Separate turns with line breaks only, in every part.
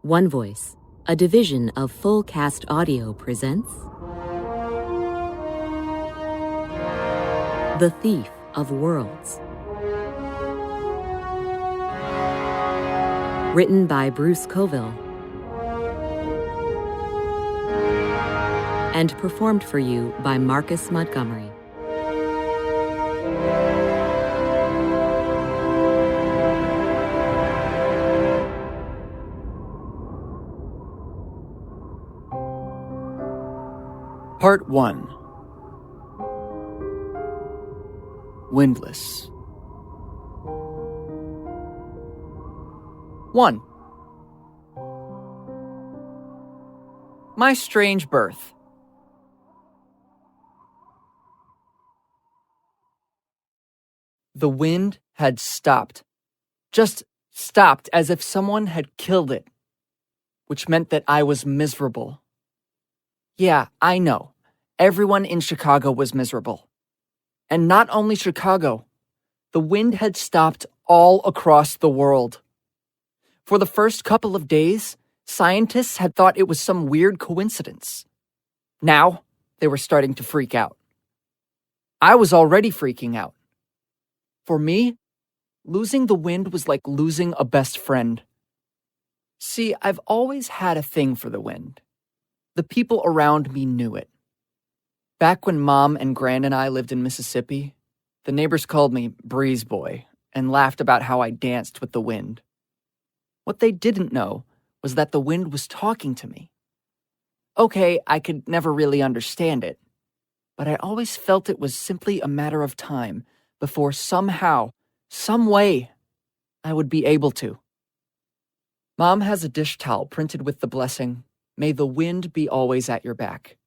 OneVoice, a division of Full Cast Audio, presents The Thief of Worlds. Written by Bruce Coville and performed for you by Marcus Montgomery.
Part 1. Windless. 1. My strange birth. The wind had stopped. Just stopped, as if someone had killed it, which meant that I was miserable. Yeah, I know. Everyone in Chicago was miserable. And not only Chicago, the wind had stopped all across the world. For the first couple of days, scientists had thought it was some weird coincidence. Now, they were starting to freak out. I was already freaking out. For me, losing the wind was like losing a best friend. See, I've always had a thing for the wind. The people around me knew it. Back when Mom and Gran and I lived in Mississippi, the neighbors called me Breeze Boy and laughed about how I danced with the wind. What they didn't know was that the wind was talking to me. Okay, I could never really understand it, but I always felt it was simply a matter of time before somehow, some way, I would be able to. Mom has a dish towel printed with the blessing, "May the wind be always at your back."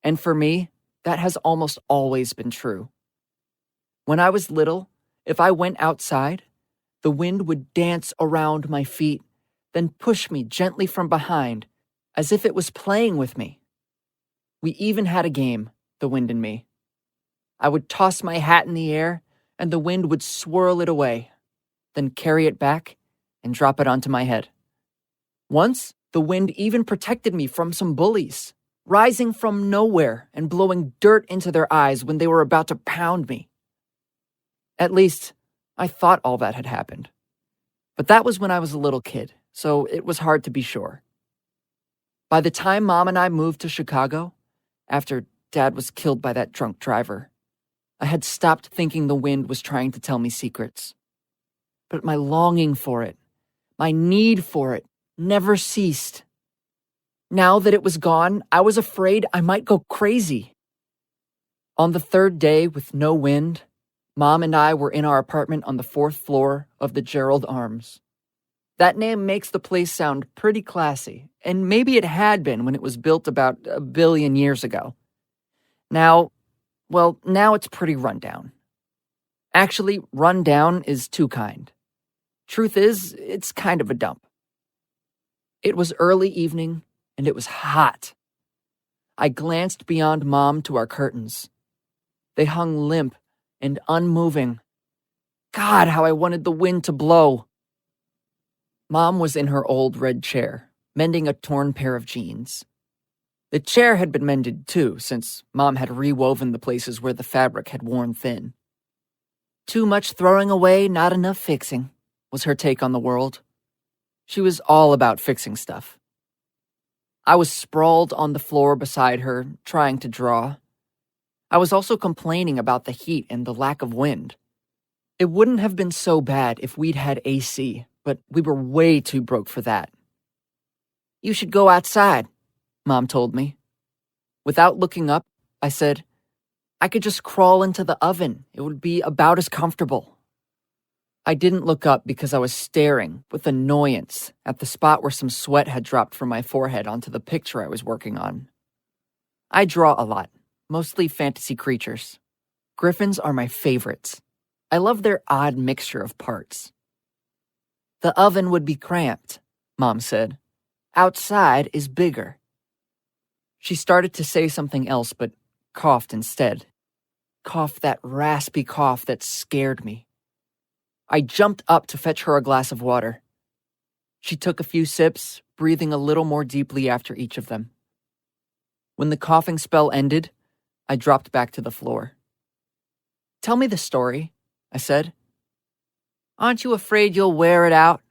And for me, that has almost always been true. When I was little, if I went outside, the wind would dance around my feet, then push me gently from behind, as if it was playing with me. We even had a game, the wind and me. I would toss my hat in the air, and the wind would swirl it away, then carry it back and drop it onto my head. Once, the wind even protected me from some bullies, rising from nowhere and blowing dirt into their eyes when they were about to pound me. At least, I thought all that had happened. But that was when I was a little kid, so it was hard to be sure. By the time Mom and I moved to Chicago, after Dad was killed by that drunk driver, I had stopped thinking the wind was trying to tell me secrets. But my longing for it, my need for it, never ceased. Now that it was gone, I was afraid I might go crazy. On the third day with no wind, Mom and I were in our apartment on the 4th floor of the Gerald Arms. That name makes the place sound pretty classy, and maybe it had been when it was built about 1 billion years ago. Now it's pretty rundown. Actually, rundown is too kind. Truth is, it's kind of a dump. It was early evening, and it was hot. I glanced beyond Mom to our curtains. They hung limp and unmoving. God, how I wanted the wind to blow. Mom was in her old red chair, mending a torn pair of jeans. The chair had been mended too, since Mom had rewoven the places where the fabric had worn thin. Too much throwing away, not enough fixing, was her take on the world. She was all about fixing stuff. I was sprawled on the floor beside her, trying to draw. I was also complaining about the heat and the lack of wind. It wouldn't have been so bad if we'd had AC, but we were way too broke for that. "You should go outside," Mom told me. Without looking up, I said, "I could just crawl into the oven. It would be about as comfortable." I didn't look up because I was staring with annoyance at the spot where some sweat had dropped from my forehead onto the picture I was working on. I draw a lot, mostly fantasy creatures. Griffins are my favorites. I love their odd mixture of parts. "The oven would be cramped," Mom said. "Outside is bigger." She started to say something else, but coughed instead. Coughed that raspy cough that scared me. I jumped up to fetch her a glass of water. She took a few sips, breathing a little more deeply after each of them. When the coughing spell ended, I dropped back to the floor. "Tell me the story," I said. "Aren't you afraid you'll wear it out?"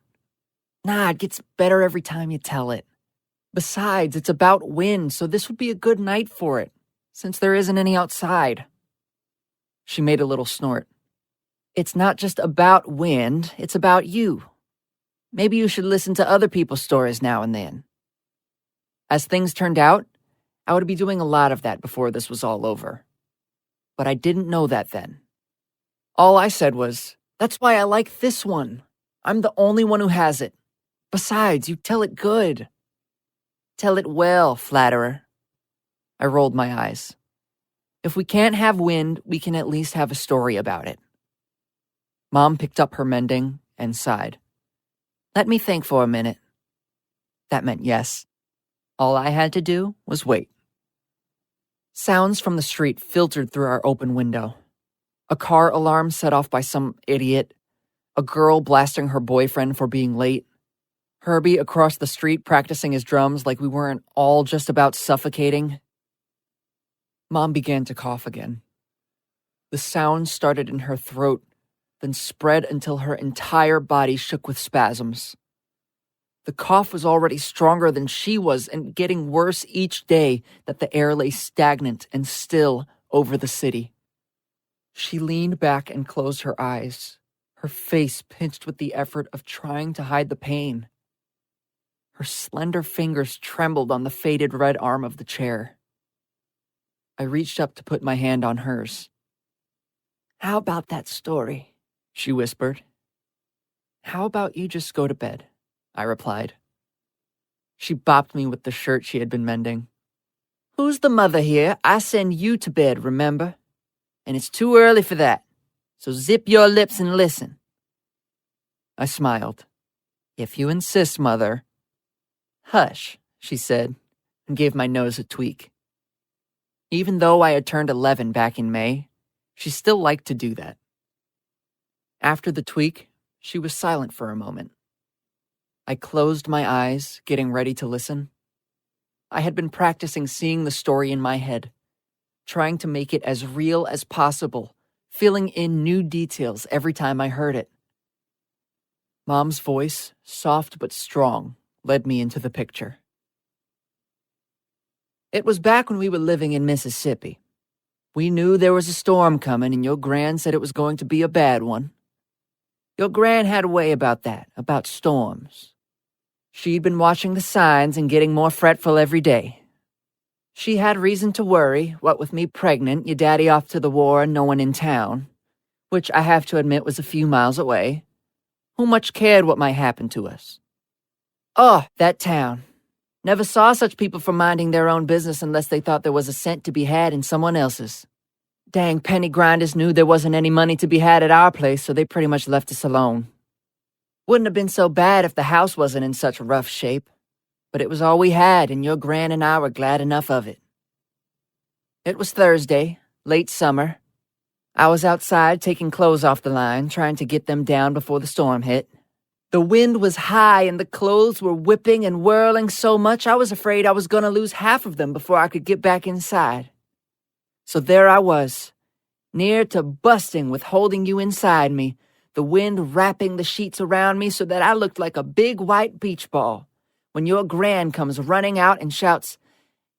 "Nah, it gets better every time you tell it. Besides, it's about wind, so this would be a good night for it, since there isn't any outside." She made a little snort. "It's not just about wind, it's about you. Maybe you should listen to other people's stories now and then." As things turned out, I would be doing a lot of that before this was all over. But I didn't know that then. All I said was, "That's why I like this one. I'm the only one who has it. Besides, you tell it good." "Tell it well, flatterer." I rolled my eyes. "If we can't have wind, we can at least have a story about it." Mom picked up her mending and sighed. "Let me think for a minute." That meant yes. All I had to do was wait. Sounds from the street filtered through our open window. A car alarm set off by some idiot. A girl blasting her boyfriend for being late. Herbie across the street practicing his drums like we weren't all just about suffocating. Mom began to cough again. The sound started in her throat, then spread until her entire body shook with spasms. The cough was already stronger than she was and getting worse each day that the air lay stagnant and still over the city. She leaned back and closed her eyes, her face pinched with the effort of trying to hide the pain. Her slender fingers trembled on the faded red arm of the chair. I reached up to put my hand on hers. "How about that story?" she whispered. "How about you just go to bed?" I replied. She bopped me with the shirt she had been mending. "Who's the mother here? I send you to bed, remember? And it's too early for that, so zip your lips and listen." I smiled. "If you insist, Mother." "Hush," she said, and gave my nose a tweak. Even though I had turned 11 back in May, she still liked to do that. After the tweak, she was silent for a moment. I closed my eyes, getting ready to listen. I had been practicing seeing the story in my head, trying to make it as real as possible, filling in new details every time I heard it. Mom's voice, soft but strong, led me into the picture. "It was back when we were living in Mississippi. We knew there was a storm coming, and your gran said it was going to be a bad one. Your gran had a way about that, about storms. She'd been watching the signs and getting more fretful every day. She had reason to worry, what with me pregnant, your daddy off to the war and no one in town, which I have to admit was a few miles away. Who much cared what might happen to us? Oh, that town. Never saw such people for minding their own business unless they thought there was a cent to be had in someone else's. Dang penny grinders knew there wasn't any money to be had at our place, so they pretty much left us alone. Wouldn't have been so bad if the house wasn't in such rough shape, but it was all we had, and your gran and I were glad enough of it. It was Thursday, late summer. I was outside taking clothes off the line, trying to get them down before the storm hit. The wind was high and the clothes were whipping and whirling so much I was afraid I was going to lose half of them before I could get back inside. So there I was, near to busting with holding you inside me, the wind wrapping the sheets around me so that I looked like a big white beach ball, when your gran comes running out and shouts,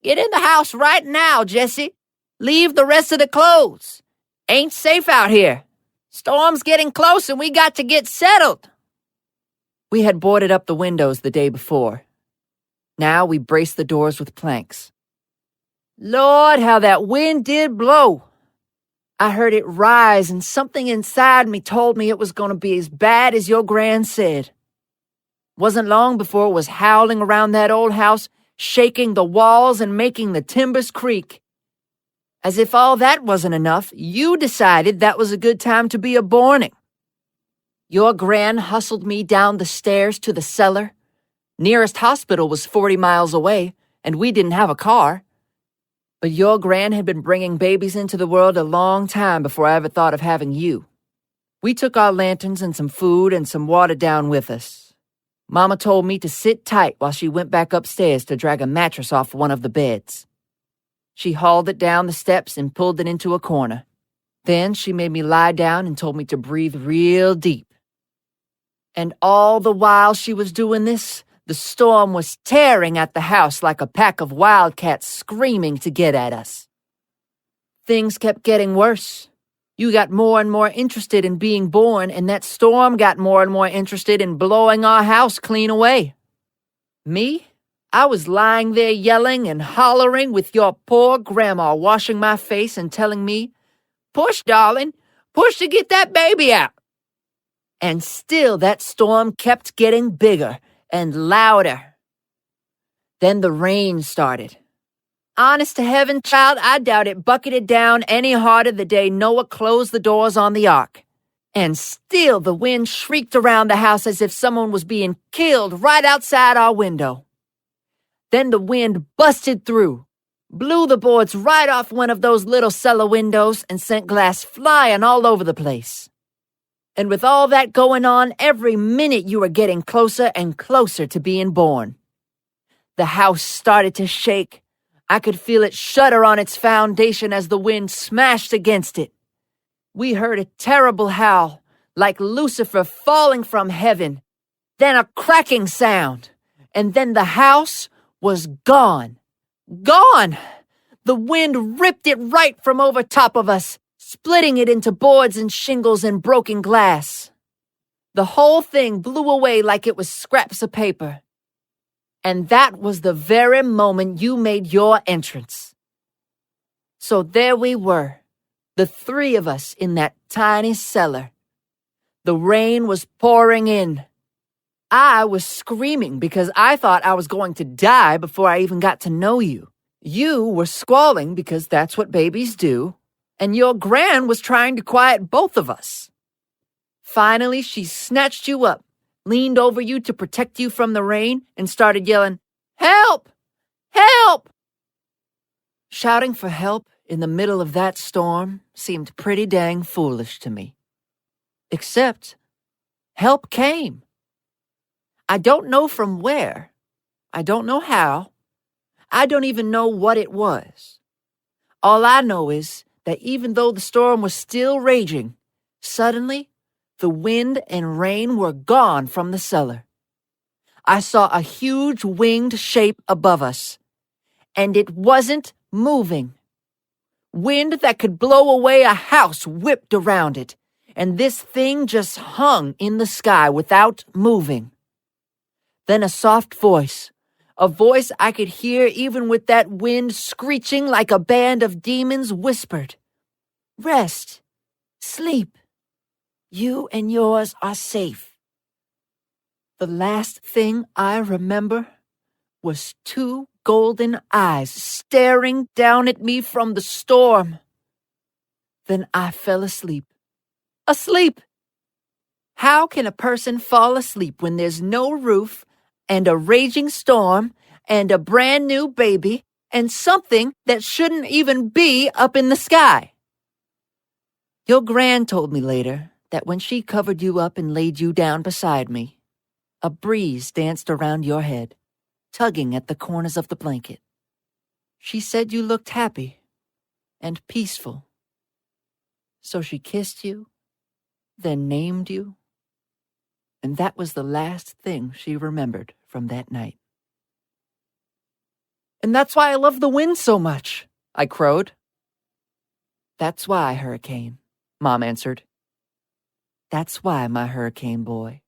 "Get in the house right now, Jesse. Leave the rest of the clothes. Ain't safe out here. Storm's getting close and we got to get settled." We had boarded up the windows the day before. Now we braced the doors with planks. Lord, how that wind did blow. I heard it rise and something inside me told me it was going to be as bad as your gran said. Wasn't long before it was howling around that old house, shaking the walls and making the timbers creak. As if all that wasn't enough, you decided that was a good time to be a-borning. Your gran hustled me down the stairs to the cellar. Nearest hospital was 40 miles away, and we didn't have a car. But your gran had been bringing babies into the world a long time before I ever thought of having you. We took our lanterns and some food and some water down with us. Mama told me to sit tight while she went back upstairs to drag a mattress off one of the beds. She hauled it down the steps and pulled it into a corner. Then she made me lie down and told me to breathe real deep. And all the while she was doing this, the storm was tearing at the house like a pack of wildcats screaming to get at us. Things kept getting worse. You got more and more interested in being born, and that storm got more and more interested in blowing our house clean away. Me? I was lying there yelling and hollering with your poor grandma washing my face and telling me, "Push, darling, push to get that baby out." And still that storm kept getting bigger and louder. Then the rain started. Honest to heaven, child, I doubt it bucketed down any harder the day Noah closed the doors on the ark. And still the wind shrieked around the house as if someone was being killed right outside our window. Then the wind busted through, blew the boards right off one of those little cellar windows and sent glass flying all over the place. And with all that going on, every minute you were getting closer and closer to being born. The house started to shake. I could feel it shudder on its foundation as the wind smashed against it. We heard a terrible howl, like Lucifer falling from heaven, then a cracking sound, and then the house was gone. Gone! The wind ripped it right from over top of us, splitting it into boards and shingles and broken glass. The whole thing blew away like it was scraps of paper. And that was the very moment you made your entrance. So there we were, the three of us in that tiny cellar. The rain was pouring in. I was screaming because I thought I was going to die before I even got to know you. You were squalling because that's what babies do, and your gran was trying to quiet both of us. Finally, she snatched you up, leaned over you to protect you from the rain, and started yelling, "Help! Help!" Shouting for help in the middle of that storm seemed pretty dang foolish to me. Except, help came. I don't know from where. I don't know how. I don't even know what it was. All I know is that even though the storm was still raging, suddenly the wind and rain were gone from the cellar. I saw a huge winged shape above us, and it wasn't moving. Wind that could blow away a house whipped around it, and this thing just hung in the sky without moving. Then a soft voice, a voice I could hear even with that wind screeching like a band of demons, whispered, "Rest, sleep. You and yours are safe." The last thing I remember was two golden eyes staring down at me from the storm. Then I fell asleep. Asleep! How can a person fall asleep when there's no roof and a raging storm and a brand new baby and something that shouldn't even be up in the sky? Your gran told me later that when she covered you up and laid you down beside me, a breeze danced around your head, tugging at the corners of the blanket. She said you looked happy and peaceful. So she kissed you, then named you, and that was the last thing she remembered from that night. "And that's why I love the wind so much," I crowed. "That's why, Hurricane," Mom answered. "That's why, my hurricane boy."